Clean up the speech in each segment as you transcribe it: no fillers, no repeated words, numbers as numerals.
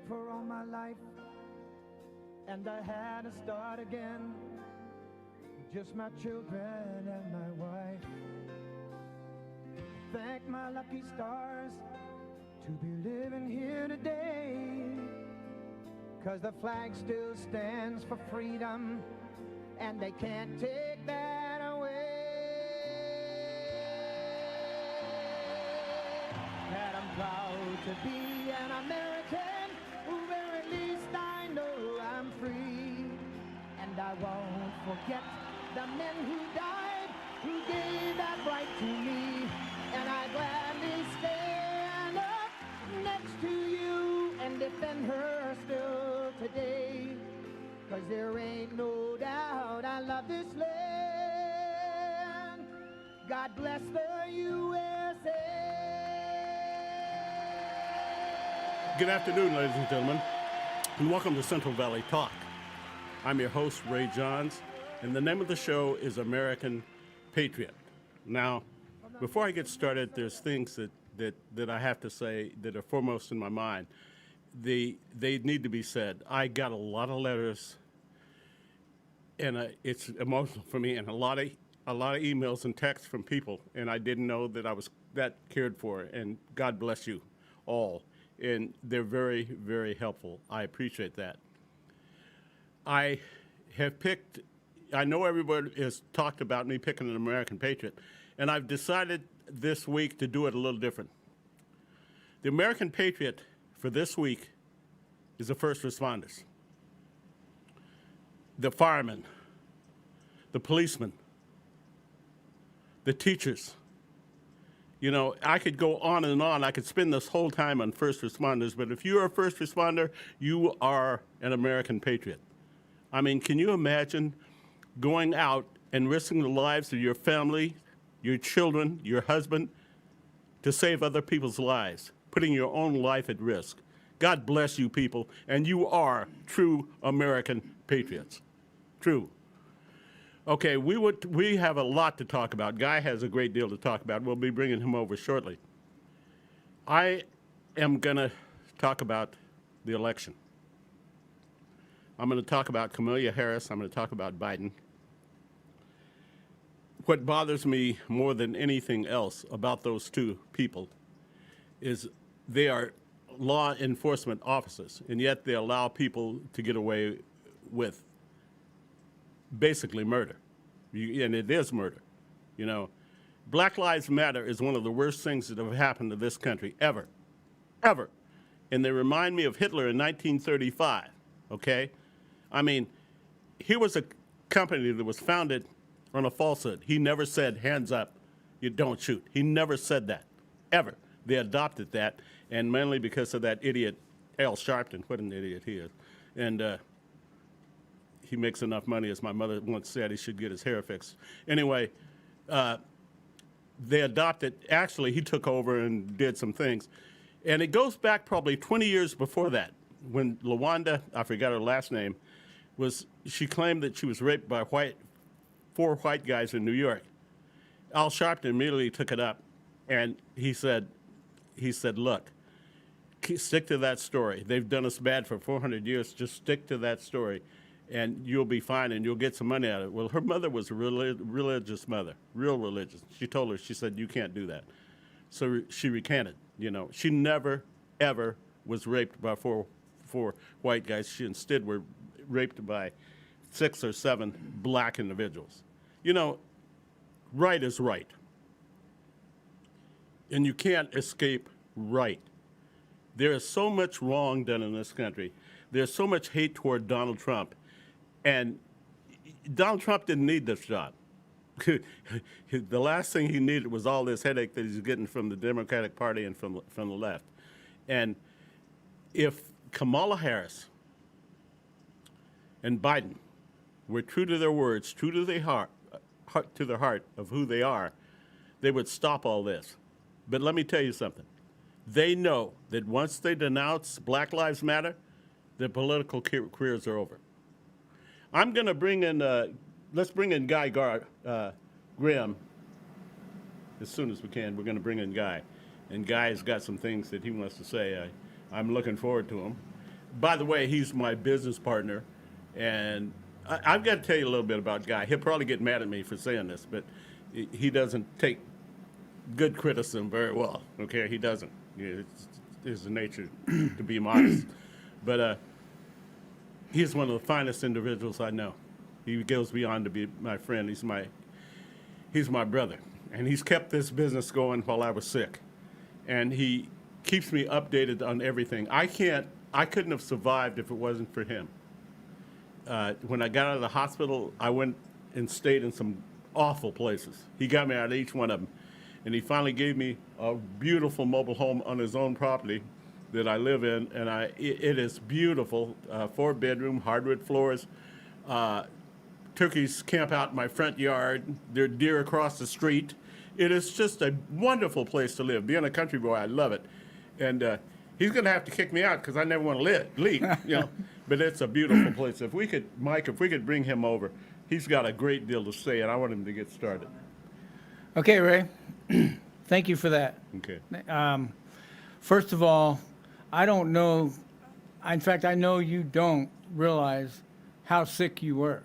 for all my life, and I had to start again. Just my children and my wife. Thank my lucky stars to be living here today, 'cause the flag still stands for freedom, and they can't take that away. And I'm proud to be an American, where at least I know I'm free. And I won't forget the men who died, who gave that right to me. And I gladly stand up next to you and defend her still today. 'Cause there ain't no doubt I love this land. God bless the USA. Good afternoon, ladies and gentlemen, and welcome to Central Valley Talk. I'm your host, Ray Johns, and the name of the show is American Patriot. Now, before I get started, there's things that I have to say that are foremost in my mind. They need to be said. I got a lot of letters, and it's emotional for me, and a lot of emails and texts from people, and I didn't know that I was that cared for, and God bless you all. And they're very, very helpful. I appreciate that. I know everybody has talked about me picking an American Patriot, and I've decided this week to do it a little different. The American Patriot for this week is the first responders, the firemen, the policemen, the teachers. You know, I could go on and on. I could spend this whole time on first responders, but if you're a first responder, you are an American Patriot. I mean, can you imagine going out and risking the lives of your family, your children, your husband, to save other people's lives, putting your own life at risk? God bless you people, and you are true American patriots. True. Okay, we have a lot to talk about. Guy has a great deal to talk about. We'll be bringing him over shortly. I am going to talk about the election. I'm going to talk about Kamala Harris. I'm going to talk about Biden. What bothers me more than anything else about those two people is they are law enforcement officers, and yet they allow people to get away with basically murder. And it is murder. You know, Black Lives Matter is one of the worst things that have happened to this country ever. Ever. And they remind me of Hitler in 1935, okay? I mean, here was a company that was founded on a falsehood. He never said, hands up, you don't shoot. He never said that, ever. They adopted that, and mainly because of that idiot, Al Sharpton. What an idiot he is. And he makes enough money, as my mother once said, he should get his hair fixed. Anyway, they adopted, actually, he took over and did some things. And it goes back probably 20 years before that, when LaWanda, I forgot her last name, she claimed that she was raped by four white guys in New York. Al Sharpton immediately took it up, and he said, look, stick to that story. They've done us bad for 400 years. Just stick to that story, and you'll be fine, and you'll get some money out of it. Well, her mother was a religious mother, real religious. She told her, she said, you can't do that. So she recanted, you know. She never, ever was raped by four white guys. She instead were raped by 6 or 7 black individuals. You know, right is right. And you can't escape right. There is so much wrong done in this country. There's so much hate toward Donald Trump. And Donald Trump didn't need this job. The last thing he needed was all this headache that he's getting from the Democratic Party and from the left. And if Kamala Harris and Biden were true to their words, true to their heart of who they are, they would stop all this. But let me tell you something. They know that once they denounce Black Lives Matter, their political careers are over. I'm going to bring in, let's bring in Guy Graham as soon as we can. We're going to bring in Guy. And Guy's got some things that he wants to say. I'm looking forward to him. by the way, he's my business partner, and I've got to tell you a little bit about Guy. He'll probably get mad at me for saying this, but he doesn't take good criticism very well. Okay, he doesn't. It's the nature to be modest, but he's one of the finest individuals I know. He goes beyond to be my friend. He's my brother, and he's kept this business going while I was sick, and he keeps me updated on everything. I couldn't have survived if it wasn't for him. When I got out of the hospital, I went and stayed in some awful places. He got me out of each one of them. And he finally gave me a beautiful mobile home on his own property that I live in. And it is beautiful, 4-bedroom, hardwood floors. Turkeys camp out in my front yard. There are deer across the street. It is just a wonderful place to live. Being a country boy, I love it. And he's going to have to kick me out because I never want to leave, you know. But it's a beautiful place. If we could, Mike, bring him over, he's got a great deal to say, and I want him to get started. Okay, Ray. Thank you for that. Okay. First of all, I don't know. In fact, I know you don't realize how sick you were.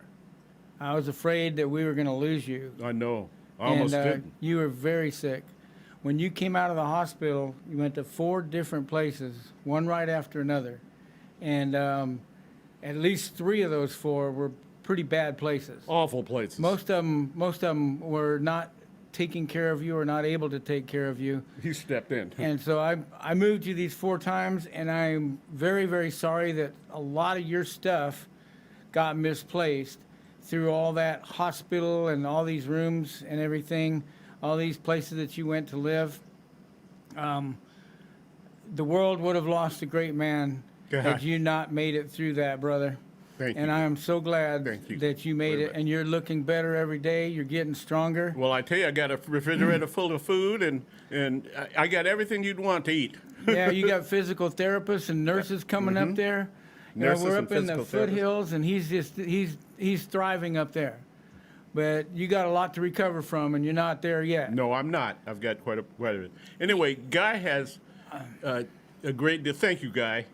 I was afraid that we were going to lose you. I know. I almost did. You were very sick. When you came out of the hospital, you went to 4 different places, one right after another. And at least 3 of those 4 were pretty bad places. Awful places. Most of them were not taking care of you or not able to take care of you. He stepped in. And so I moved you these 4 times, and I'm very, very sorry that a lot of your stuff got misplaced through all that hospital and all these rooms and everything, all these places that you went to live. The world would have lost a great man had you not made it through that, brother. Thank you. And I am so glad that you made it, much. and you're looking better every day. You're getting stronger. Well, I tell you, I got a refrigerator full of food, and I got everything you'd want to eat. Yeah, you got physical therapists and nurses coming up there. You know, we're up in the foothills, and he's thriving up there. But you got a lot to recover from, and you're not there yet. No, I'm not. I've got quite a bit. Anyway, Guy has a great deal. Thank you, Guy,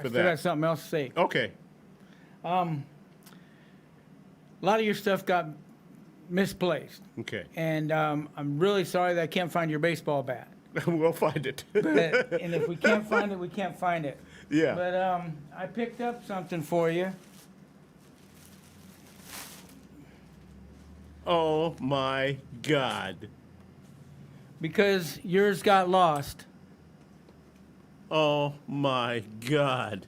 for I still got something else to say. Okay. A lot of your stuff got misplaced. Okay. And I'm really sorry that I can't find your baseball bat. We'll find it. And if we can't find it, we can't find it. Yeah. But I picked up something for you. Oh, my God. Because yours got lost. Oh, my God.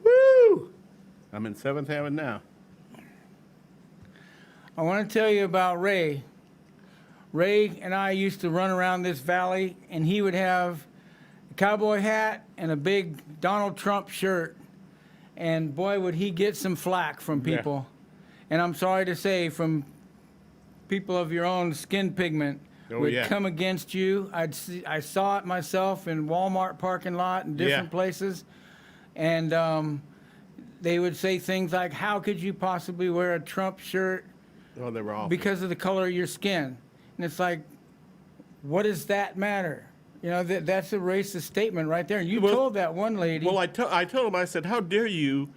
Woo! I'm in 7th heaven now. I want to tell you about Ray. Ray and I used to run around this valley, and he would have a cowboy hat and a big Donald Trump shirt. And boy, would he get some flack from people. Yeah. And I'm sorry to say, from people of your own skin pigment would come against you. I saw it myself in Walmart parking lot and different places. And they would say things like, how could you possibly wear a Trump shirt? Oh, they were awful. Because of the color of your skin. And it's like, what does that matter? You know, that's a racist statement right there. And you told that one lady. Well, I told him, I said, how dare you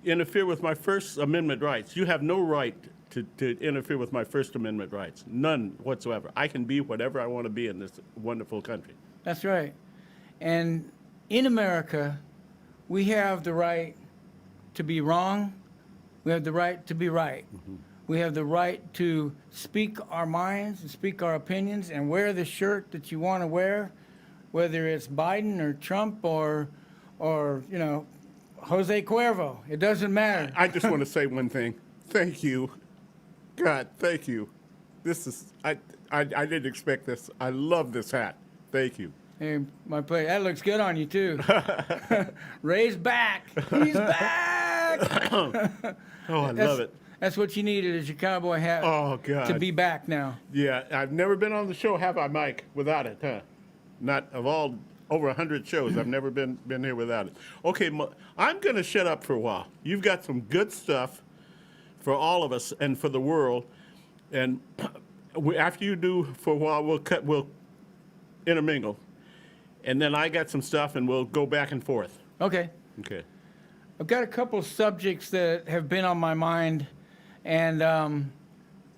interfere with my First Amendment rights? You have no right to interfere with my First Amendment rights. None whatsoever. I can be whatever I want to be in this wonderful country. That's right. And in America, we have the right to be wrong. We have the right to be right. Mm-hmm. We have the right to speak our minds and speak our opinions and wear the shirt that you want to wear, whether it's Biden or Trump or you know, Jose Cuervo. It doesn't matter. I just want to say one thing. Thank you. God, thank you. This is, I didn't expect this. I love this hat. Thank you. Hey, my play. That looks good on you, too. Ray's back. He's back. I love it. That's what you needed, is your cowboy hat. Oh, God. To be back now. Yeah, I've never been on the show, have I, Mike, without it, huh? Not of all over 100 shows. I've never been here without it. Okay, I'm going to shut up for a while. You've got some good stuff for all of us and for the world. And after you do for a while, we'll intermingle. And then I got some stuff, and we'll go back and forth. Okay. Okay. I've got a couple of subjects that have been on my mind, and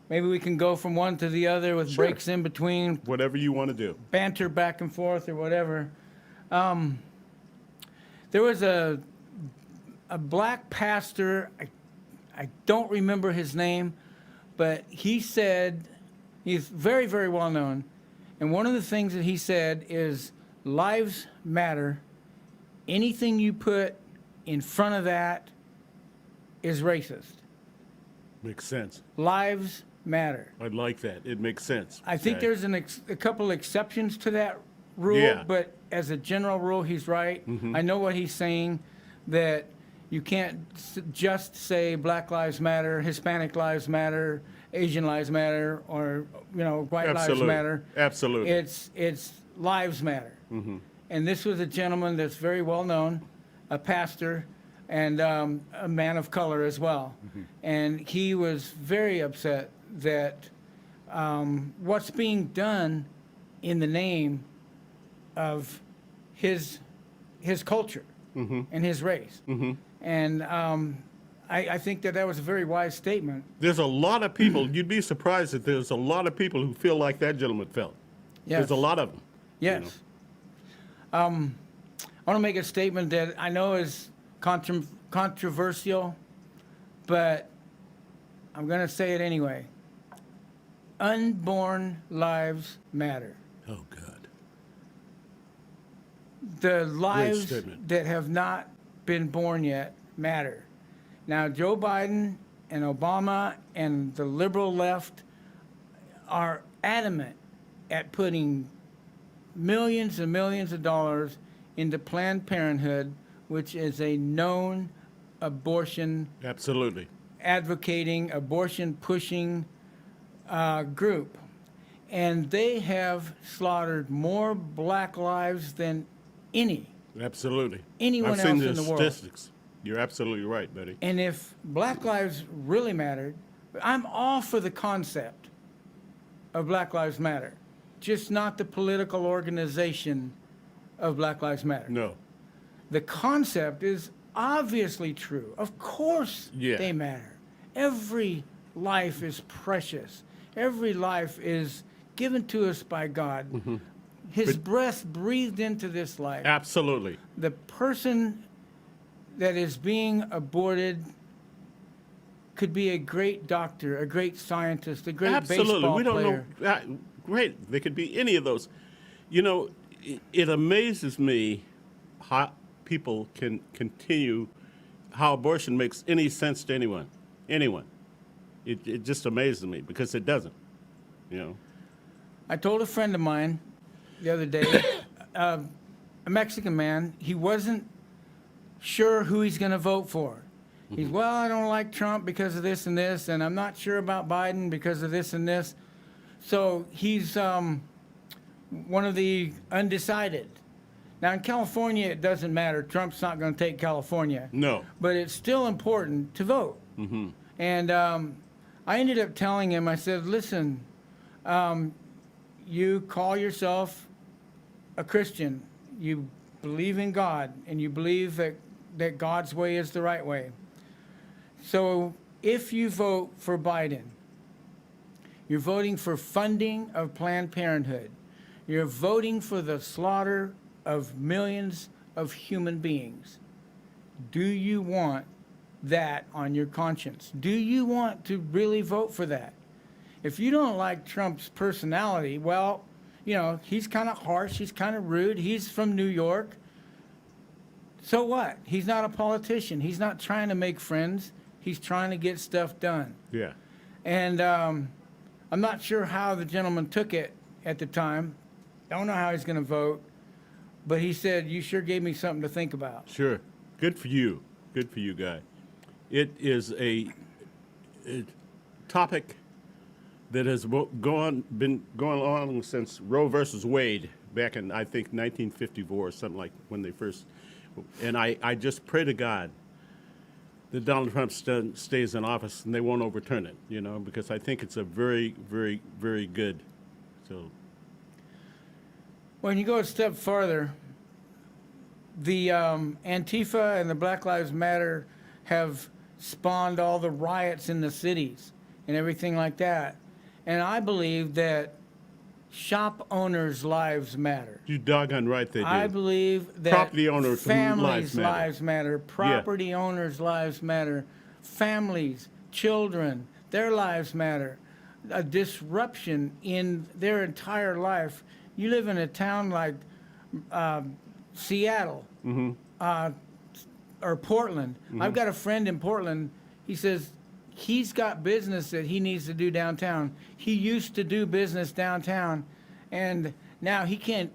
maybe we can go from one to the other with Sure. breaks in between, Whatever you want to do. banter back and forth or whatever. There was a black pastor, I don't remember his name, but he said, he's very, very well known, and one of the things that he said is lives matter. Anything you put in front of that is racist. Makes sense. Lives matter. I like that. It makes sense. I think Okay. there's a couple exceptions to that rule, Yeah. but as a general rule, he's right. I know what he's saying, that you can't just say Black Lives Matter, Hispanic Lives Matter, Asian Lives Matter, or White Absolutely. Lives Matter. Absolutely. It's lives matter. And this was a gentleman that's very well known, a pastor, and a man of color as well. And he was very upset that what's being done in the name of his culture and his race. And I think that was a very wise statement. There's a lot of people, you'd be surprised that there's a lot of people who feel like that gentleman felt. Yes. There's a lot of them. Yes. I want to make a statement that I know is controversial, but I'm going to say it anyway. Unborn lives matter. Oh, God. The lives statement. that have not been born yet matter. Now, Joe Biden and Obama and the liberal left are adamant at putting millions and millions of dollars into Planned Parenthood, which is a known abortion Absolutely. advocating, abortion pushing group. And they have slaughtered more black lives than Absolutely. anyone I've seen else in the world. statistics. You're absolutely right, buddy. And if black lives really mattered, I'm all for the concept of Black Lives Matter, just not the political organization of Black Lives Matter. No. The concept is obviously true. Of course Yeah. they matter. Every life is precious. Every life is given to us by God. His breath breathed into this life. Absolutely. The person that is being aborted could be a great doctor, a great scientist, a great Absolutely. baseball We don't player. know. Great. They could be any of those. You know, it amazes me how people can continue, how abortion makes any sense to anyone. Anyone. It just amazes me because it doesn't. You know. I told a friend of mine the other day, a Mexican man, he wasn't sure who he's going to vote for. He's, well, I don't like Trump because of this and this, and I'm not sure about Biden because of this and this. So he's one of the undecided. Now, in California, it doesn't matter. Trump's not going to take California. No. But it's still important to vote. And I ended up telling him, I said, listen, you call yourself a Christian. You believe in God, and you believe that God's way is the right way. So if you vote for Biden, you're voting for funding of Planned Parenthood. You're voting for the slaughter of millions of human beings. Do you want that on your conscience? Do you want to really vote for that? If you don't like Trump's personality, well, you know, he's kind of harsh, he's kind of rude, he's from New York. So what? He's not a politician. He's not trying to make friends. He's trying to get stuff done. Yeah. And I'm not sure how the gentleman took it at the time. Don't know how he's going to vote. But he said, you sure gave me something to think about. Sure. Good for you. Good for you, guy. It is a topic that has been going on since Roe versus Wade back in, I think, 1954 or something like when they first. And I just pray to God that Donald Trump stays in office and they won't overturn it, you know, because I think it's a very, very, very good. So. When you go a step farther, the Antifa and the Black Lives Matter have spawned all the riots in the cities and everything like that. And I believe that shop owners' lives matter. You doggone right they do. I believe that property owners' families' lives matter. property owners' lives matter, families, children, their lives matter. A disruption in their entire life. You live in a town like Seattle or Portland. I've got a friend in Portland. He says he's got business that he needs to do downtown. He used to do business downtown, and now he can't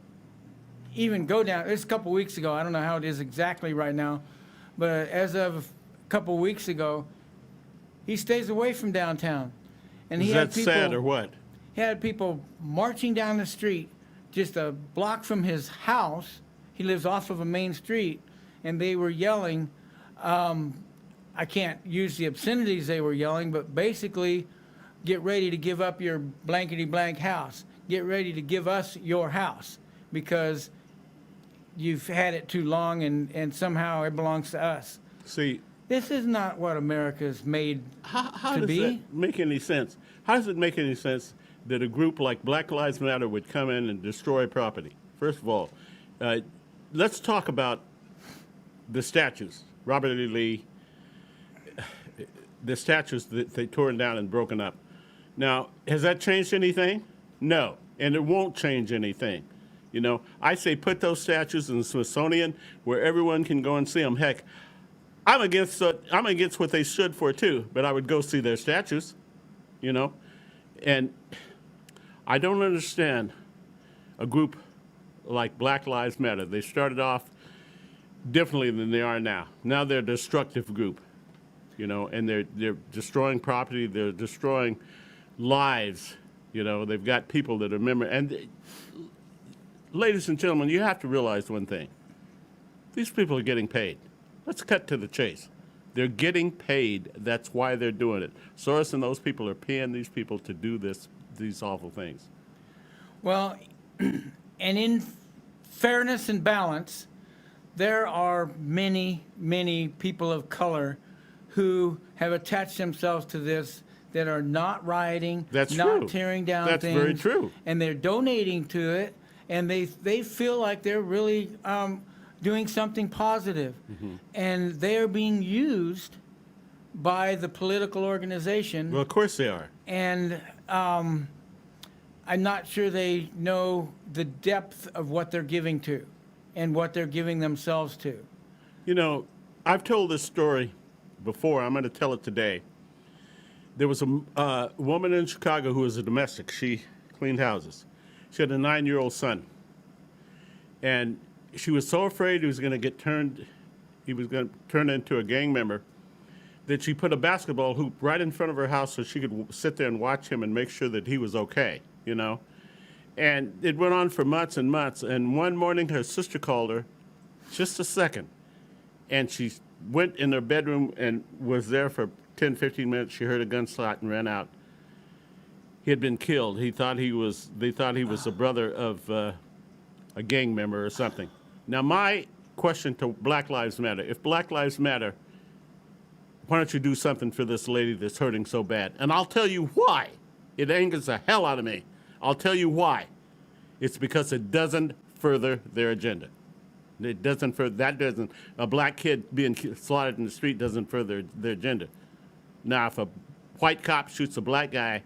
even go down. It's a couple weeks ago. I don't know how it is exactly right now, but as of a couple weeks ago, he stays away from downtown. And Is that sad or what? He had people marching down the street just a block from his house. He lives off of a main street, and they were yelling, I can't use the obscenities they were yelling, but basically, get ready to give up your blankety blank house. Get ready to give us your house because you've had it too long and somehow it belongs to us. See, this is not what America's made how to does be. that make any sense? How does it make any sense that a group like Black Lives Matter would come in and destroy property? First of all, let's talk about the statues. Robert E. Lee, the statues that they torn down and broken up. Now, has that changed anything? No, and it won't change anything. You know, I say put those statues in the Smithsonian where everyone can go and see them. Heck, I'm against what they stood for too, but I would go see their statues, you know. And I don't understand a group like Black Lives Matter. They started off differently than they are now. Now they're a destructive group, you know, and they're destroying property, they're destroying lives, you know. They've got people that are and ladies and gentlemen, you have to realize one thing. These people are getting paid. Let's cut to the chase. They're getting paid. That's why they're doing it. Soros and those people are paying these people to do these awful things. Well, and in fairness and balance, there are many, many people of color who have attached themselves to this that are not rioting, That's not true. tearing down That's things. very true. And they're donating to it, and they feel like they're really doing something positive. And they are being used by the political organization. Well, of course they are. And I'm not sure they know the depth of what they're giving to and what they're giving themselves to. You know, I've told this story before. I'm going to tell it today. There was a woman in Chicago who was a domestic. She cleaned houses. She had a 9-year-old son. And she was so afraid he was going to turn into a gang member that she put a basketball hoop right in front of her house so she could sit there and watch him and make sure that he was okay, you know. And it went on for months and months. And one morning her sister called her, just a second, and she went in her bedroom and was there for 10, 15 minutes. She heard a gunshot and ran out. He had been killed. They thought he was a brother of a gang member or something. Now, my question to Black Lives Matter, if Black Lives Matter, why don't you do something for this lady that's hurting so bad? And I'll tell you why. It angers the hell out of me. I'll tell you why. It's because it doesn't further their agenda. A black kid being slaughtered in the street doesn't further their agenda. Now, if a white cop shoots a black guy,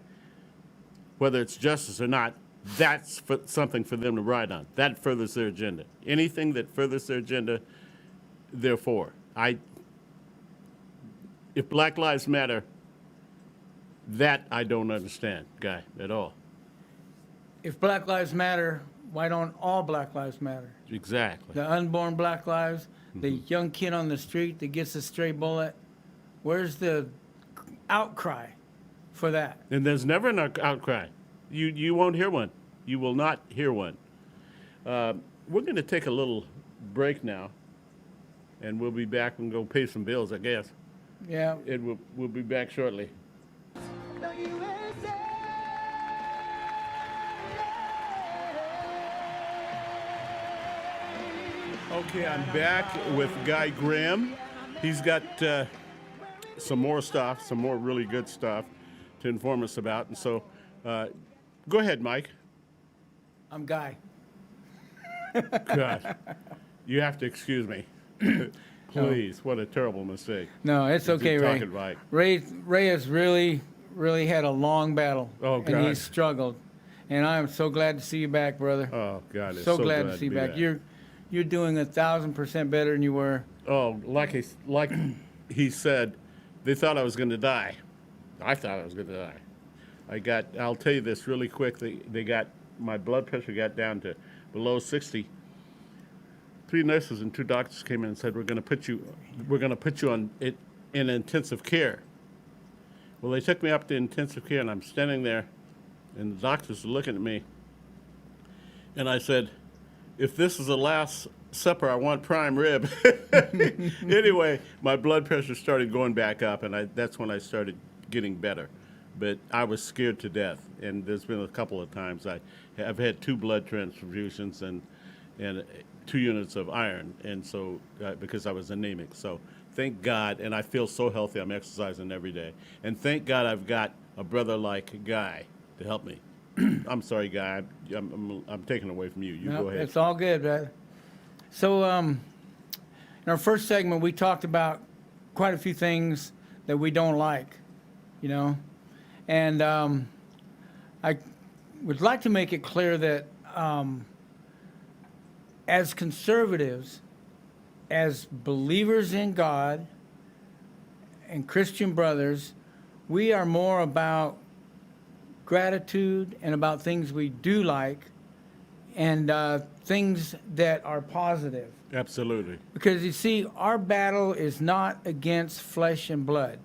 whether it's justice or not, that's something for them to ride on. That furthers their agenda. Anything that furthers their agenda, they're for. If Black Lives Matter, that I don't understand, Guy, at all. If Black Lives Matter, why don't all Black Lives matter? Exactly. The unborn Black lives, the young kid on the street that gets a stray bullet. Where's the outcry for that? And there's never an outcry. You won't hear one. You will not hear one. We're going to take a little break now, and we'll be back and go pay some bills, I guess. Yeah. We'll be back shortly. The USA. Okay, I'm back with Guy Graham. He's got some more stuff, some more really good stuff to inform us about. And so, go ahead, Mike. I'm Guy. God, you have to excuse me. Please, what a terrible mistake. No, it's okay, Ray. Talking Mike. Ray has really had a long battle. Oh, And God. he's struggled. And I am so glad to see you back, brother. Oh, God, it's So glad to see you be back. You're doing 1,000% better than you were. Oh, like he said, they thought I was going to die. I thought I was going to die. I'll tell you this really quick. They got, my blood pressure got down to below 60. 3 nurses and 2 doctors came in and said, we're going to put you on it in intensive care. Well, they took me up to intensive care, and I'm standing there, and the doctors are looking at me. And I said, if this is the last supper, I want prime rib. Anyway, my blood pressure started going back up, and that's when I started getting better. But I was scared to death, and there's been a couple of times I've had 2 blood transfusions and 2 units of iron, and so because I was anemic. So thank God, and I feel so healthy. I'm exercising every day, and thank God I've got a brother like Guy to help me. I'm sorry, Guy. I'm taking away from you. You go ahead. It's all good, brother. So in our first segment, we talked about quite a few things that we don't like, you know, and I would like to make it clear that as conservatives, as believers in God and Christian brothers, we are more about gratitude and about things we do like and things that are positive. Absolutely. Because you see, our battle is not against flesh and blood.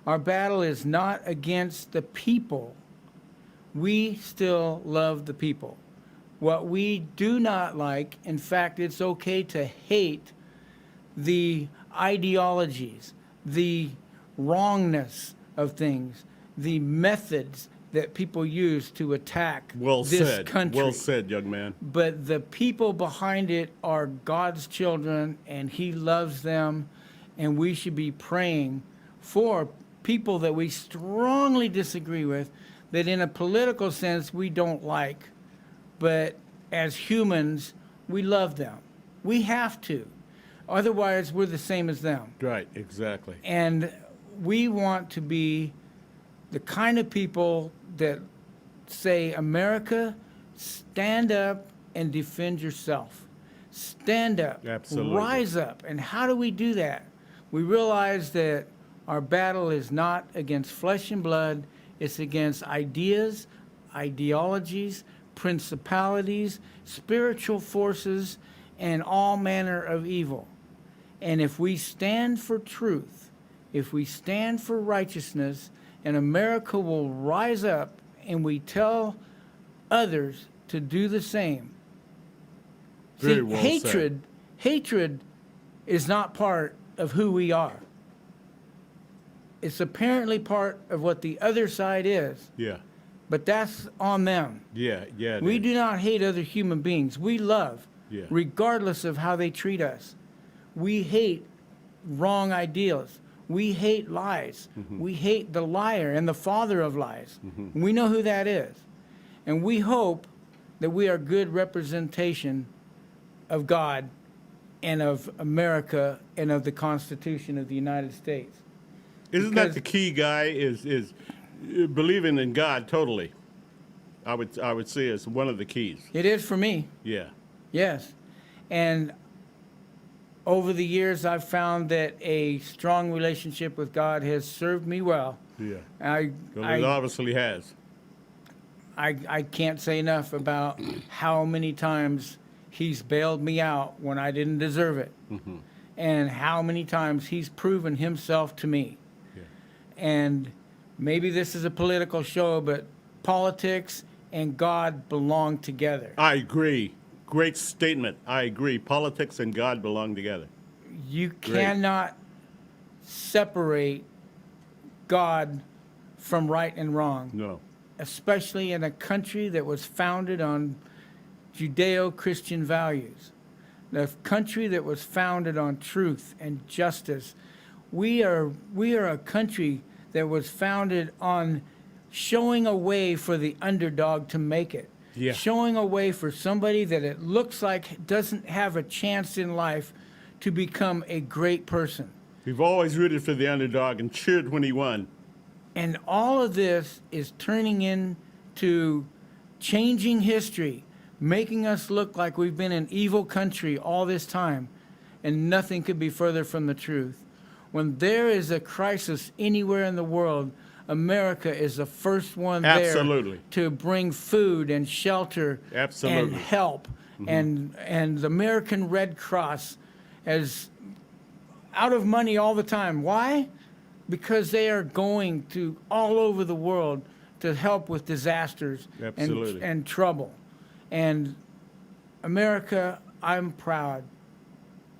Our battle is not against the people. We still love the people. What we do not like, in fact, it's okay to hate the ideologies, the wrongness of things, the methods that people use to attack this country. Well said, young man. But the people behind it are God's children, and He loves them, and we should be praying for people that we strongly disagree with, that in a political sense we don't like, but as humans, we love them. We have to. Otherwise, we're the same as them. Right, exactly. And we want to be the kind of people that say, America, stand up and defend yourself. Stand up. Absolutely. Rise up. And how do we do that? We realize that our battle is not against flesh and blood. It's against ideas, ideologies, principalities, spiritual forces, and all manner of evil. And if we stand for truth, if we stand for righteousness, and America will rise up and we tell others to do the same. Very well hatred, said. Hatred is not part of who we are. It's apparently part of what the other side is. Yeah. But that's on them. Yeah. We do not hate other human beings. We love, regardless of how they treat us. We hate wrong ideals. We hate lies. Mm-hmm. We hate the liar and the father of lies. Mm-hmm. We know who that is. And we hope that we are good representation of God and of America and of the Constitution of the United States. Isn't that the key, Guy, is believing in God totally? I would say is one of the keys. It is for me. Yeah. Yes. And over the years, I've found that a strong relationship with God has served me well. Yeah. It obviously has. I can't say enough about how many times He's bailed me out when I didn't deserve it. Mm-hmm. And how many times He's proven Himself to me. Yeah. And maybe this is a political show, but politics and God belong together. I agree. Great statement. I agree. Politics and God belong together. You cannot separate God from right and wrong. No. Especially in a country that was founded on Judeo-Christian values. the country that was founded on truth and justice. We are a country that was founded on showing a way for the underdog to make it. Yeah. Showing a way for somebody that it looks like doesn't have a chance in life to become a great person. We've always rooted for the underdog and cheered when he won. And all of this is turning into changing history, making us look like we've been an evil country all this time, and nothing could be further from the truth. When there is a crisis anywhere in the world, America is the first one Absolutely. there to bring food and shelter Absolutely. and help. And the American Red Cross is out of money all the time. Why? Because they are going to all over the world to help with disasters Absolutely. and trouble. And America, I'm proud.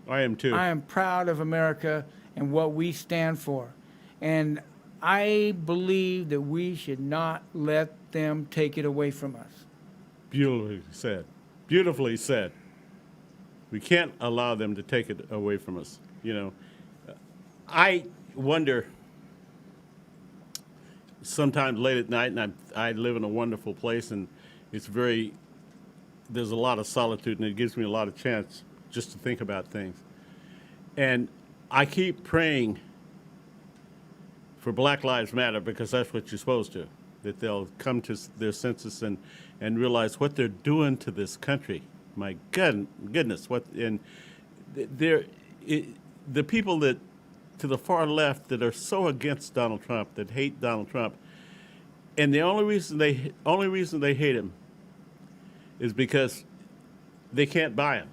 I am too. I am proud of America and what we stand for. And I believe that we should not let them take it away from us. Beautifully said. Beautifully said. We can't allow them to take it away from us. You know, I wonder sometimes late at night, and I live in a wonderful place, and there's a lot of solitude, and it gives me a lot of chance just to think about things. And I keep praying for Black Lives Matter, because that's what you're supposed to, that they'll come to their senses and realize what they're doing to this country. My goodness, the people that to the far left that are so against Donald Trump, that hate Donald Trump, and the only reason they hate him is because they can't buy him.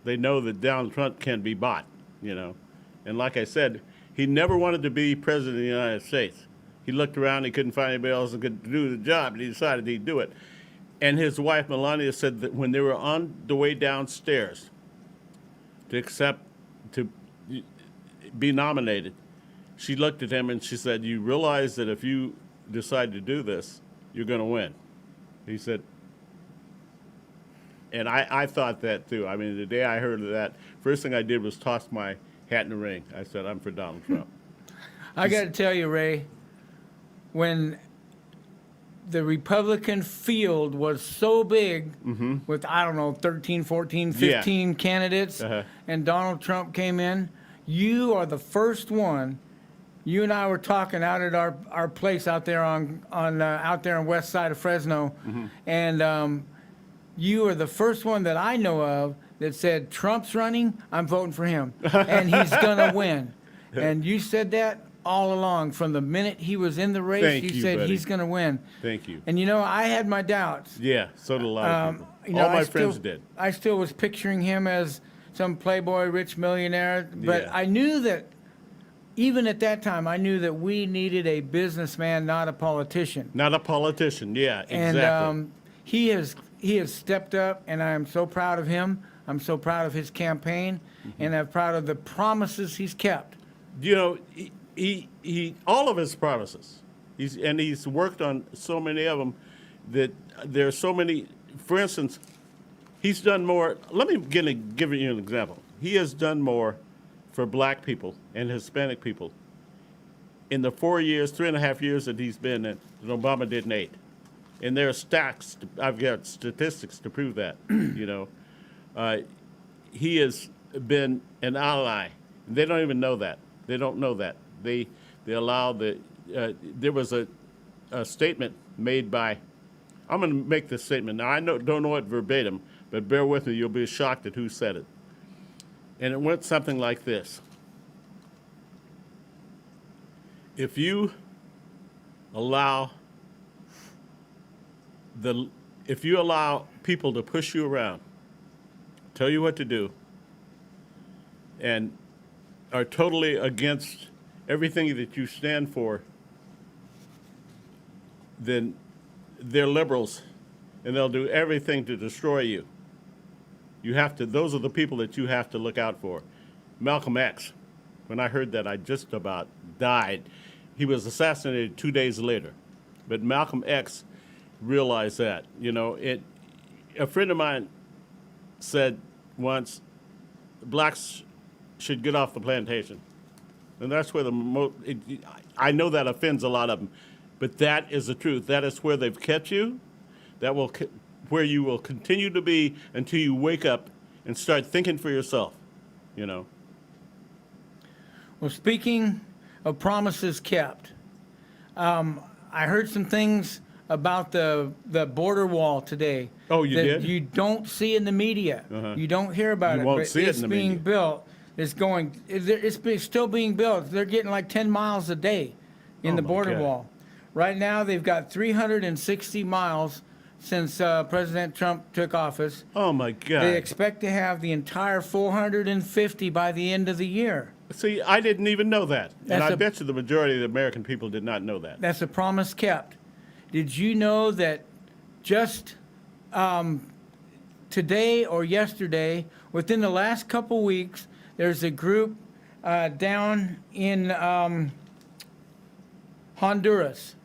They know that Donald Trump can't be bought, you know. And like I said, he never wanted to be president of the United States. He looked around, he couldn't find anybody else that could do the job, and he decided he'd do it. And his wife, Melania, said that when they were on the way downstairs to be nominated, she looked at him and she said, "You realize that if you decide to do this, you're going to win." He said, and I thought that too. I mean, the day I heard of that, first thing I did was toss my hat in the ring. I said, "I'm for Donald Trump." I got to tell you, Ray, when the Republican field was so big with, I don't know, 13, 14, 15 candidates, and Donald Trump came in, you are the first one. You and I were talking out at our place out there out there on west side of Fresno, and you are the first one that I know of that said, "Trump's running, I'm voting for him, and he's gonna win." And you said that all along from the minute he was in the race. Thank you you, said buddy. he's gonna win. Thank you. And you know, I had my doubts. Yeah, so did a lot of people. You know, All my friends did. I still was picturing him as some playboy, rich millionaire, but Yeah. I knew that. Even at that time, I knew that we needed a businessman, not a politician. Not a politician. Yeah, exactly. And he has stepped up, and I am so proud of him. I'm so proud of his campaign, and I'm proud of the promises he's kept. You know, he all of his promises. He's worked on so many of them that there are so many. For instance, he's done more. Let me give you an example. He has done more for black people and Hispanic people in the 3.5 years that he's been in, that Obama did in 8. And there are stacks. I've got statistics to prove that. You know, he has been an ally. They don't even know that. They don't know that. They allow there was a statement made by. I'm going to make this statement now. I don't know it verbatim, but bear with me. You'll be shocked at who said it. And it went something like this: if you allow people to push you around, tell you what to do, and are totally against everything that you stand for, then they're liberals, and they'll do everything to destroy you. Those are the people that you have to look out for. Malcolm X, when I heard that, I just about died. He was assassinated 2 days later. But Malcolm X realized that. You know, a friend of mine said, wants blacks should get off the plantation. And that's where I know that offends a lot of them, but that is the truth. That is where they've kept you. That will where you will continue to be until you wake up and start thinking for yourself, you know. Well, speaking of promises kept, I heard some things about the border wall today. Oh, you that did? You don't see in the media. Uh-huh. You don't hear about You it. won't but see it it's in the being media. built. It's still being built. They're getting like 10 miles a day in Oh, the my border God. wall. Right now, they've got 360 miles since President Trump took office. Oh my God. They expect to have the entire 450 by the end of the year. See, I didn't even know that. And That's I a- bet you the majority of the American people did not know that. That's a promise kept. Did you know that just today or yesterday, within the last couple weeks, there's a group down in Honduras.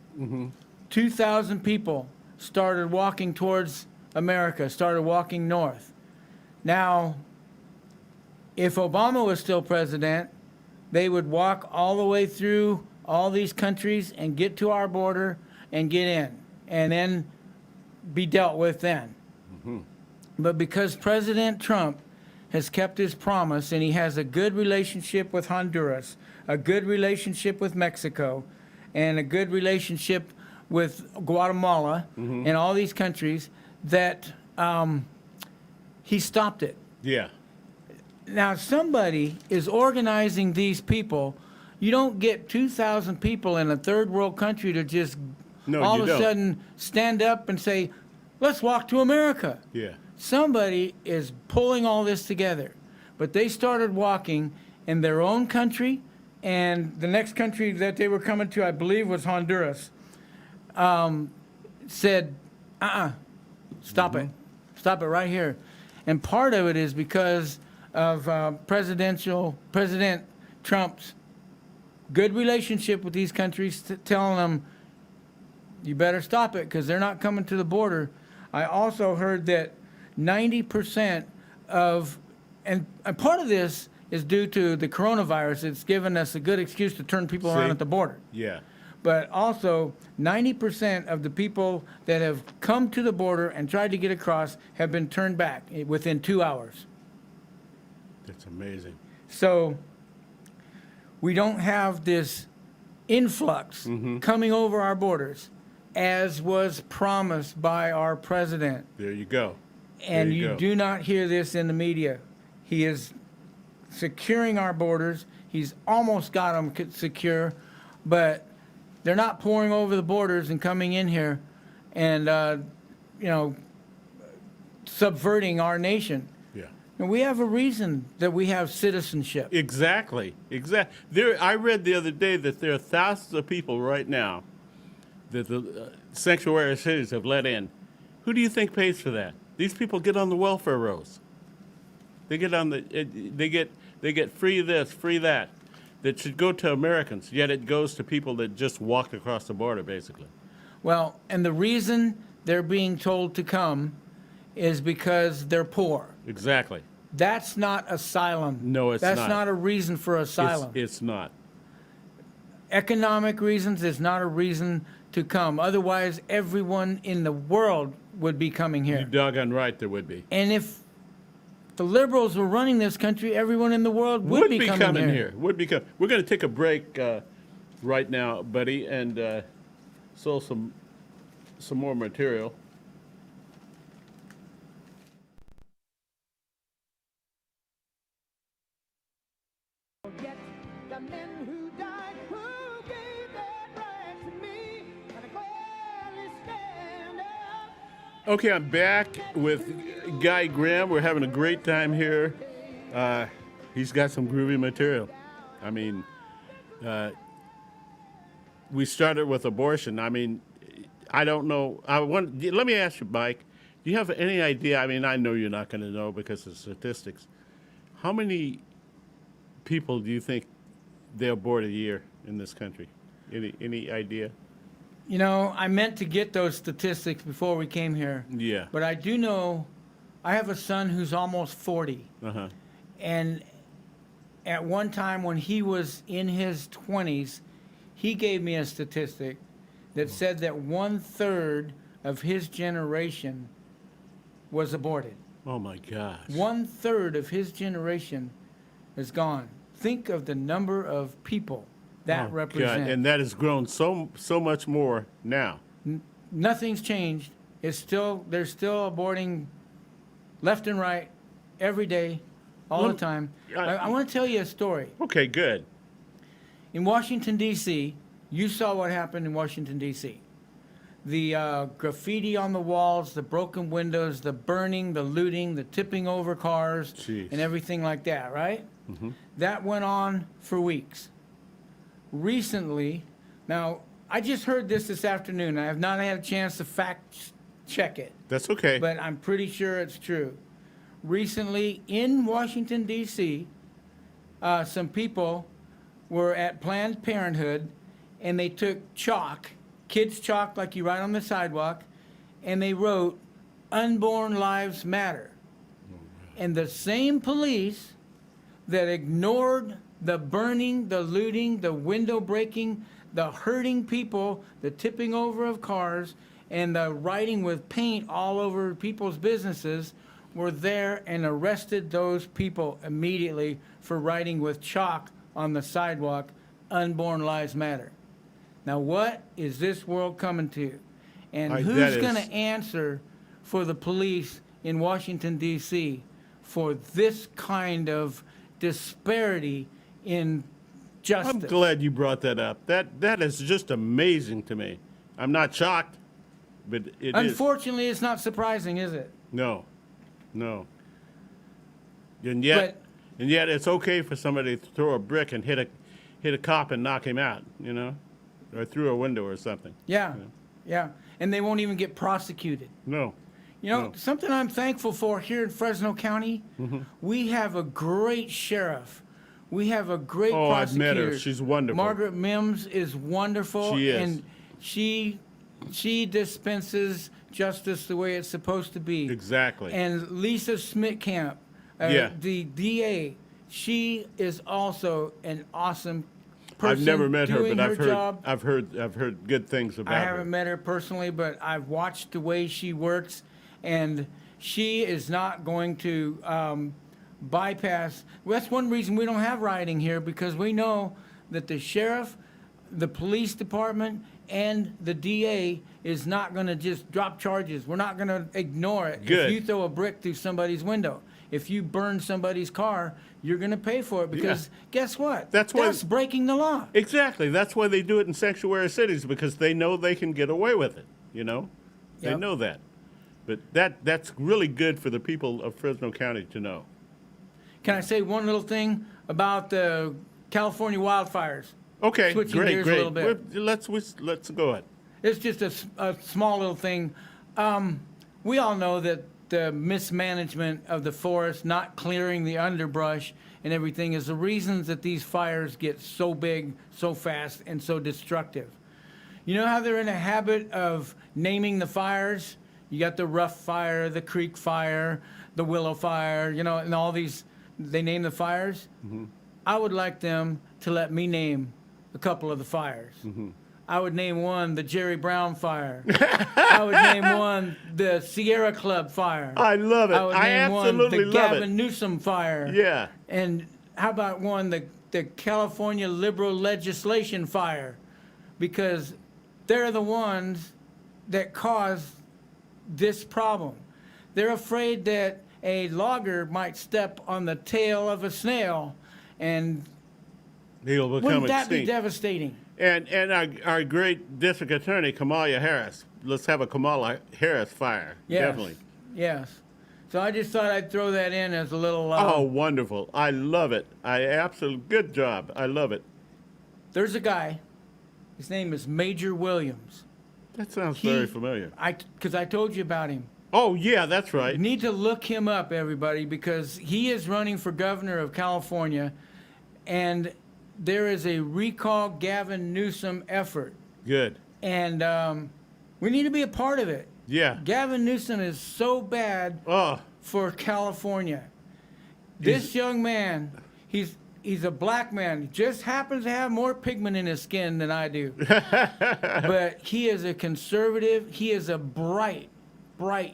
2,000 people started walking towards America, started walking north. Now, if Obama was still president, they would walk all the way through all these countries and get to our border and get in, and then be dealt with then. But because President Trump has kept his promise and he has a good relationship with Honduras, a good relationship with Mexico, and a good relationship with Guatemala and all these countries, that he stopped it. Yeah. Now, somebody is organizing these people. You don't get 2,000 people in a third world country to just No, all you of a don't. sudden stand up and say, let's walk to America. Yeah. Somebody is pulling all this together. But they started walking in their own country, and the next country that they were coming to, I believe, was Honduras, said, stop it. Stop it right here. And part of it is because of President Trump's good relationship with these countries, telling them, you better stop it because they're not coming to the border. I also heard that 90% of, and part of this is due to the coronavirus. It's given us a good excuse to turn people around See? at the border. Yeah. But also, 90% of the people that have come to the border and tried to get across have been turned back within 2 hours. That's amazing. So we don't have this influx coming over our borders as was promised by our president. There you go. And There you you go. do not hear this in the media. He is securing our borders. He's almost got them secure, but they're not pouring over the borders and coming in here and, subverting our nation. Yeah. And we have a reason that we have citizenship. Exactly. Exactly. I read the other day that there are thousands of people right now that the sanctuary cities have let in. Who do you think pays for that? These people get on the welfare rolls. They get on they get free this, free that should go to Americans, yet it goes to people that just walked across the border, basically. Well, and the reason they're being told to come is because they're poor. Exactly. That's not asylum. No, it's That's not. not a reason for asylum. It's not. Economic reasons is not a reason to come. Otherwise, everyone in the world would be coming You're here. doggone right there would be. And if the liberals were running this country, everyone in the world would be coming here. Would be coming. We're going to take a break right now, buddy, and sell some more material. Forget the men who died, who gave their right to me, and clearly stand up. Okay, I'm back with Guy Graham. We're having a great time here. He's got some groovy material. I mean, we started with abortion. I mean, I don't know. Let me ask you, Mike. Do you have any idea? I mean, I know you're not going to know because of statistics. How many people do you think they abort a year in this country? Any idea? You know, I meant to get those statistics before we came here. Yeah. But I do know I have a son who's almost 40. Uh-huh. And at one time when he was in his 20s, he gave me a statistic that said that 1/3 of his generation was aborted. Oh my gosh. 1/3 of his generation is gone. Think of the number of people that God. represents. And that has grown so much more now. Nothing's changed. They're still aborting left and right every day, all the time. I want to tell you a story. Okay, good. In Washington, D.C., you saw what happened in Washington, D.C. The graffiti on the walls, the broken windows, the burning, the looting, the tipping over cars, Jeez. and everything like that, right? Mm-hmm. That went on for weeks. Recently, now, I just heard this afternoon. I have not had a chance to fact check it, That's okay. but I'm pretty sure it's true. Recently, in Washington, D.C., some people were at Planned Parenthood, and they took chalk, kids' chalk like you write on the sidewalk, and they wrote, "Unborn Lives Matter." And the same police that ignored the burning, the looting, the window breaking, the hurting people, the tipping over of cars, and the writing with paint all over people's businesses were there and arrested those people immediately for writing with chalk on the sidewalk, "Unborn Lives Matter." Now, what is this world coming to? And who's going to answer for the police in Washington, D.C. for this kind of disparity in justice? I'm glad you brought that up. That is just amazing to me. I'm not shocked, but it is. Unfortunately, it's not surprising, is it? No. And yet it's okay for somebody to throw a brick and hit a cop and knock him out, or through a window or something. Yeah. And they won't even get prosecuted. No. Something I'm thankful for here in Fresno County, we have a great sheriff. We have a great prosecutor. I've met her. She's wonderful. Margaret Mims is wonderful. She is. And she dispenses justice the way it's supposed to be. Exactly. And Lisa Smitkamp, the DA, she is also an awesome person. I've never met her, doing but I've job. heard good things about her. I haven't met her personally, but I've watched the way she works, and she is not going to bypass. Well, that's one reason we don't have rioting here, because we know that the sheriff, the police department, and the DA is not going to just drop charges. We're not going to ignore it. Good. If you throw a brick through somebody's window, if you burn somebody's car, you're going to pay for it, because guess what? That's breaking the law. Exactly. That's why they do it in sanctuary cities, because they know they can get away with it, They Yep. know that. But that's really good for the people of Fresno County to know. Can I say one little thing about the California wildfires? Okay, Switching great. gears a little bit. Let's go ahead. It's just a small little thing. We all know that the mismanagement of the forest, not clearing the underbrush and everything, is the reasons that these fires get so big, so fast, and so destructive. You know how they're in a habit of naming the fires? You got the Rough Fire, the Creek Fire, the Willow Fire, and all these, they name the fires. Mm-hmm. I would like them to let me name a couple of the fires. Mm-hmm. I would name one the Jerry Brown Fire. I would name one the Sierra Club Fire. I love it. I would name one the Gavin Newsom Fire. Yeah. And how about one the California Liberal Legislation Fire? Because they're the ones that cause this problem. They're afraid that a logger might step on the tail of a snail, and he'll become wouldn't that extinct. be devastating? And our great district attorney, Kamala Harris. Let's have a Kamala Harris fire. Yes. Definitely. Yes. So I just thought I'd throw that in as a little... oh, wonderful. I love it. Good job. I love it. There's a guy. His name is Major Williams. That sounds very familiar. Because I told you about him. Oh, yeah, that's right. You need to look him up, everybody, because he is running for governor of California, and there is a Recall Gavin Newsom effort. Good. And we need to be a part of it. Yeah. Gavin Newsom is so bad Oh, for California. This young man, he's a black man. He just happens to have more pigment in his skin than I do. But he is a conservative. He is a bright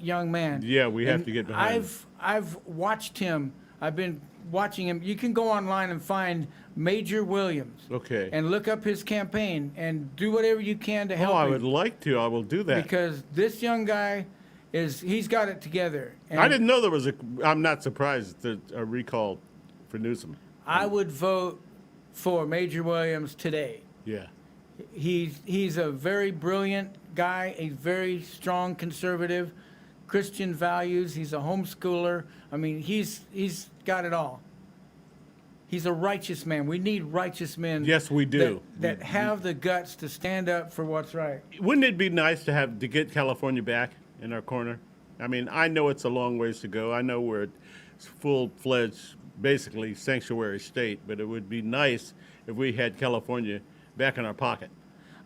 young man. yeah, we have And to get behind him. I've watched him. I've been watching him. You can go online and find Major Williams. Okay. And look up his campaign and do whatever you can to help Oh, I him. would like to. I will do that. Because this young guy he's got it together. And I didn't know there was I'm not surprised that a recall for Newsom. I would vote for Major Williams today. Yeah. He's a very brilliant guy, a very strong conservative, Christian values. He's a homeschooler. I mean, he's got it all. He's a righteous man. We need righteous men. Yes, we do. That have the guts to stand up for what's right. Wouldn't it be nice to get California back in our corner? I mean, I know it's a long ways to go. I know we're a full-fledged, basically sanctuary state, but it would be nice if we had California back in our pocket.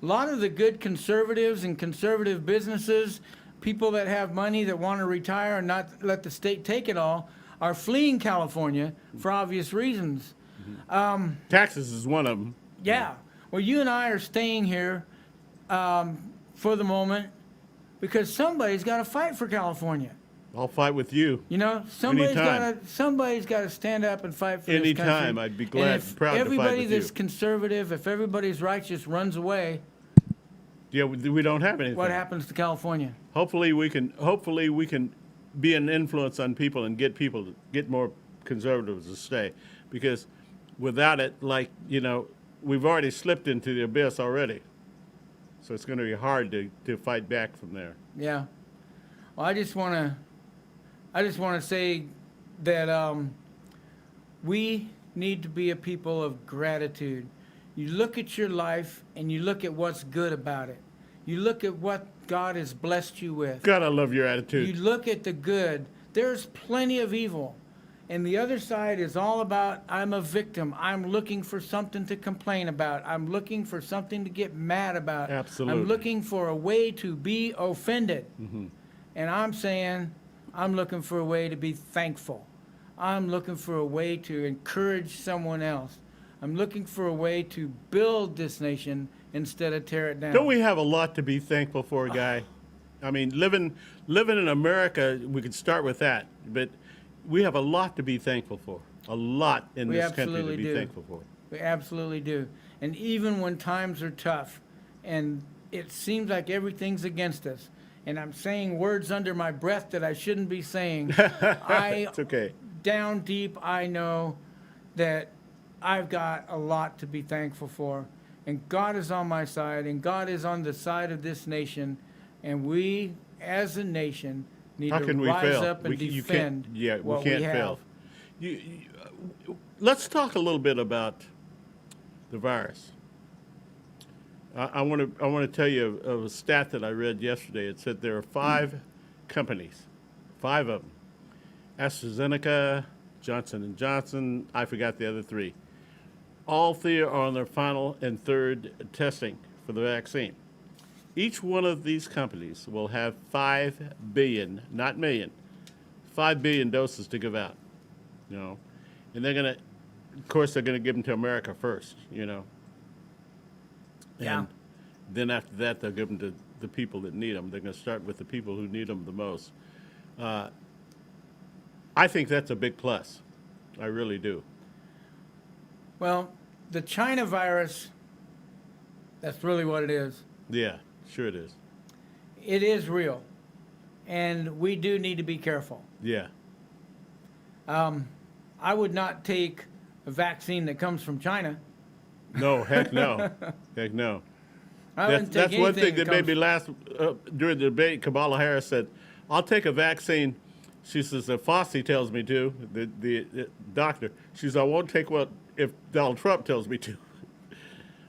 A lot of the good conservatives and conservative businesses, people that have money that want to retire and not let the state take it all, are fleeing California for obvious reasons. Taxes is one of them. Yeah. Well, you and I are staying here for the moment because somebody's got to fight for California. I'll fight with you. You know, somebody's Anytime. got to stand up and fight for this Anytime. country. I'd be glad, And if proud to fight everybody with that's you. conservative, if everybody's righteous runs away, Yeah, we don't have anything. what happens to California? Hopefully we can be an influence on people and get more conservatives to stay, because without it, like, you know, we've already slipped into the abyss already. So it's going to be hard to fight back from there. Yeah. Well, I just want to say that we need to be a people of gratitude. You look at your life and you look at what's good about it. You look at what God has blessed you with. God, I love your attitude. You look at the good. There's plenty of evil. And the other side is all about, I'm a victim. I'm looking for something to complain about. I'm looking for something to get mad about. Absolutely. I'm looking for a way to be offended. Mm-hmm. And I'm saying, I'm looking for a way to be thankful. I'm looking for a way to encourage someone else. I'm looking for a way to build this nation instead of tear it down. Don't we have a lot to be thankful for, Guy? I mean, living in America, we could start with that, but we have a lot to be thankful for. A lot in We this country to absolutely be do. thankful for. We absolutely do. And even when times are tough and it seems like everything's against us, and I'm saying words under my breath that I shouldn't be saying, It's okay. down deep, I know that I've got a lot to be thankful for. And God is on my side, and God is on the side of this nation. And we, as a nation, need How to can we rise fail? up and You defend can't, yeah, what we can't have. fail. Let's talk a little bit about the virus. I want to tell you of a stat that I read yesterday. It said there are 5 companies, 5 of them: AstraZeneca, Johnson & Johnson, I forgot the other 3. All 3 are on their final and 3rd testing for the vaccine. Each one of these companies will have 5 billion, not million, 5 billion doses to give out, you know. And they're going to, of course, they're going to give them to America first, you know. Yeah. And then after that, they'll give them to the people that need them. They're going to start with the people who need them the most. I think that's a big plus. I really do. Well, the China virus, that's really what it is. Yeah, sure it is. It is real. And we do need to be careful. Yeah. I would not take a vaccine that comes from China. No, heck no. Heck no. I wouldn't take That's one anything thing that made comes- me laugh during the debate. Kamala Harris said, I'll take a vaccine. She says, if Fauci tells me to, the doctor. She says, I won't take one if Donald Trump tells me to.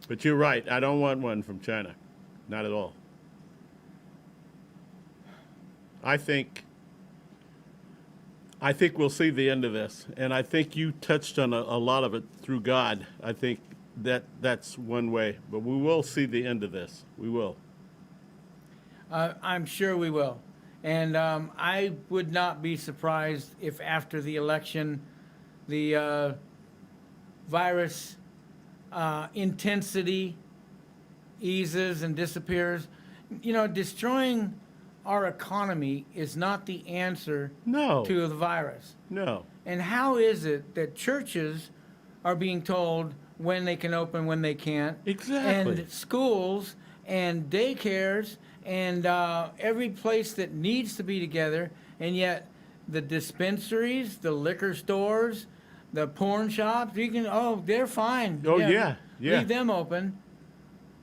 But you're right. I don't want one from China. Not at all. I think we'll see the end of this. And I think you touched on a lot of it through God. I think that's one way. But we will see the end of this. We will. I'm sure we will. And I would not be surprised if after the election, the virus intensity eases and disappears. You know, destroying our economy is not the answer No. to the virus. No. And how is it that churches are being told when they can open, when they can't? Exactly. And schools and daycares and every place that needs to be together, and yet the dispensaries, the liquor stores, the porn shops, they're fine. Oh, yeah. Leave them open.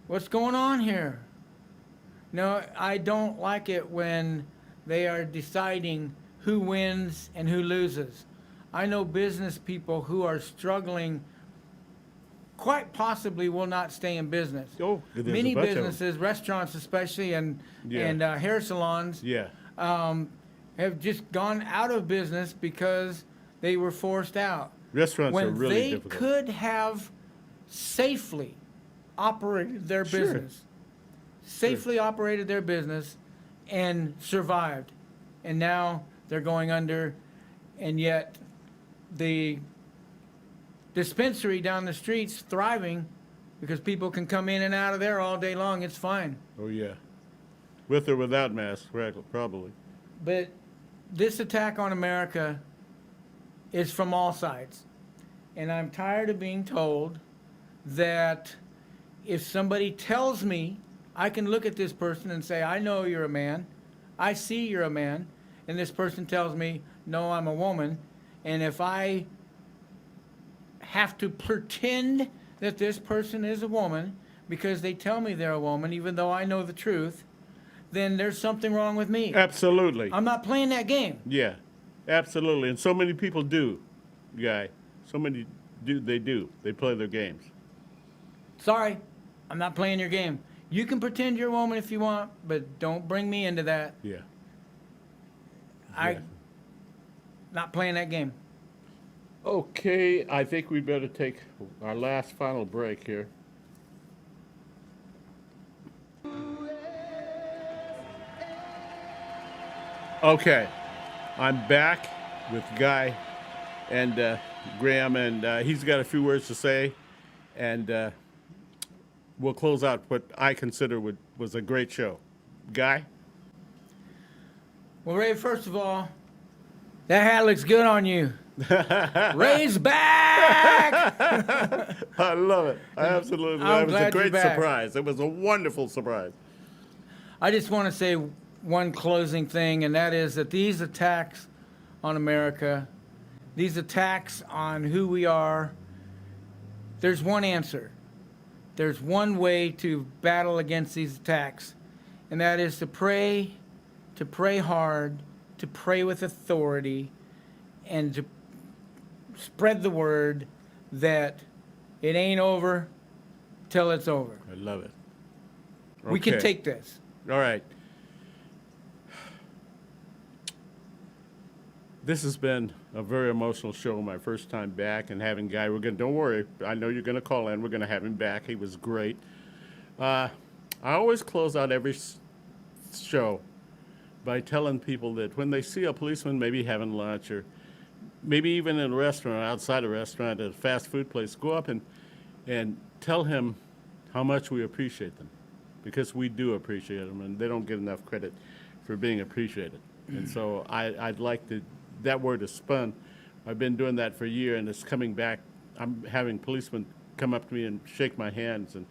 What's going on here? No, I don't like it when they are deciding who wins and who loses. I know business people who are struggling, quite possibly will not stay in business. Oh, there's Many a bunch of 'em. businesses, restaurants especially, and hair salons Yeah. have just gone out of business because they were forced out. Restaurants When are really they difficult. could have safely operated their Sure. business, safely operated their business and survived. And now they're going under, and yet the dispensary down the street's thriving because people can come in and out of there all day long. It's fine. Oh, yeah. With or without masks, probably. But this attack on America is from all sides. And I'm tired of being told that if somebody tells me, I can look at this person and say, I know you're a man. I see you're a man. And this person tells me, no, I'm a woman. And if I have to pretend that this person is a woman because they tell me they're a woman, even though I know the truth, then there's something wrong with me. Absolutely. I'm not playing that game. Yeah, absolutely. And so many people do, Guy. So many do. They play their games. Sorry, I'm not playing your game. You can pretend you're a woman if you want, but don't bring me into that. Yeah. I'm not playing that game. Okay, I think we better take our last final break here. Okay, I'm back with Guy and Graham, and he's got a few words to say, and we'll close out what I consider was a great show. Guy? Well, Ray, first of all, that hat looks good on you. Ray's back! I love it. I absolutely love it. It was a glad you're great back. surprise. It was a wonderful surprise. I just want to say one closing thing, and that is that these attacks on America, these attacks on who we are, there's one answer. There's one way to battle against these attacks, and that is to pray hard, to pray with authority, and to spread the word that it ain't over till it's over. I love it. We can Okay. take this. All right. This has been a very emotional show. My first time back and having Guy. Don't worry. I know you're going to call in. We're going to have him back. He was great. I always close out every show by telling people that when they see a policeman maybe having lunch or maybe even in a restaurant, outside a restaurant, at a fast food place, go up and tell him how much we appreciate them, because we do appreciate them, and they don't get enough credit for being appreciated. And so I'd like that word is spun. I've been doing that for a year, and it's coming back. I'm having policemen come up to me and shake my hands and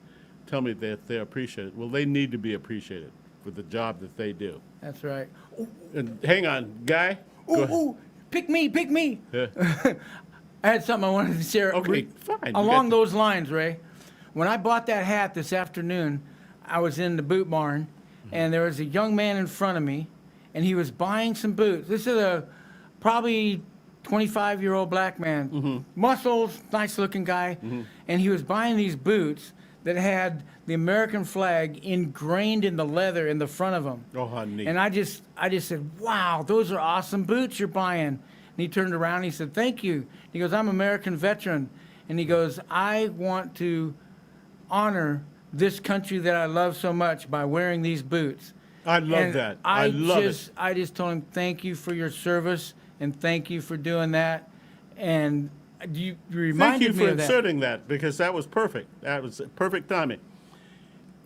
tell me that they appreciate it. Well, they need to be appreciated for the job that they do. That's right. And hang on, Guy. Go ahead. Ooh, pick me. Yeah. I had something I wanted to share. Okay, fine. Along those lines, Ray. When I bought that hat this afternoon, I was in the boot barn, and there was a young man in front of me, and he was buying some boots. This is a probably 25-year-old black man, muscles, nice-looking guy, and he was buying these boots that had the American flag ingrained in the leather in the front of them. Oh, how neat. And I just said, wow, those are awesome boots you're buying. And he turned around and he said, thank you. He goes, I'm an American veteran. And he goes, I want to honor this country that I love so much by wearing these boots. I love And that. I love it. I just told him, thank you for your service and thank you for doing that. And you Thank reminded you me for of that. inserting that because that was perfect. That was perfect timing.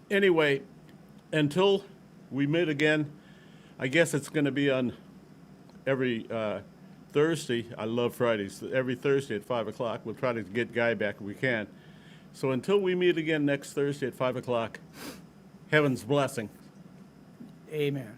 Anyway, until we meet again, I guess it's going to be on every Thursday. I love Fridays. Every Thursday at 5 o'clock. We'll try to get Guy back if we can. So until we meet again next Thursday at 5 o'clock, heaven's blessing. Amen.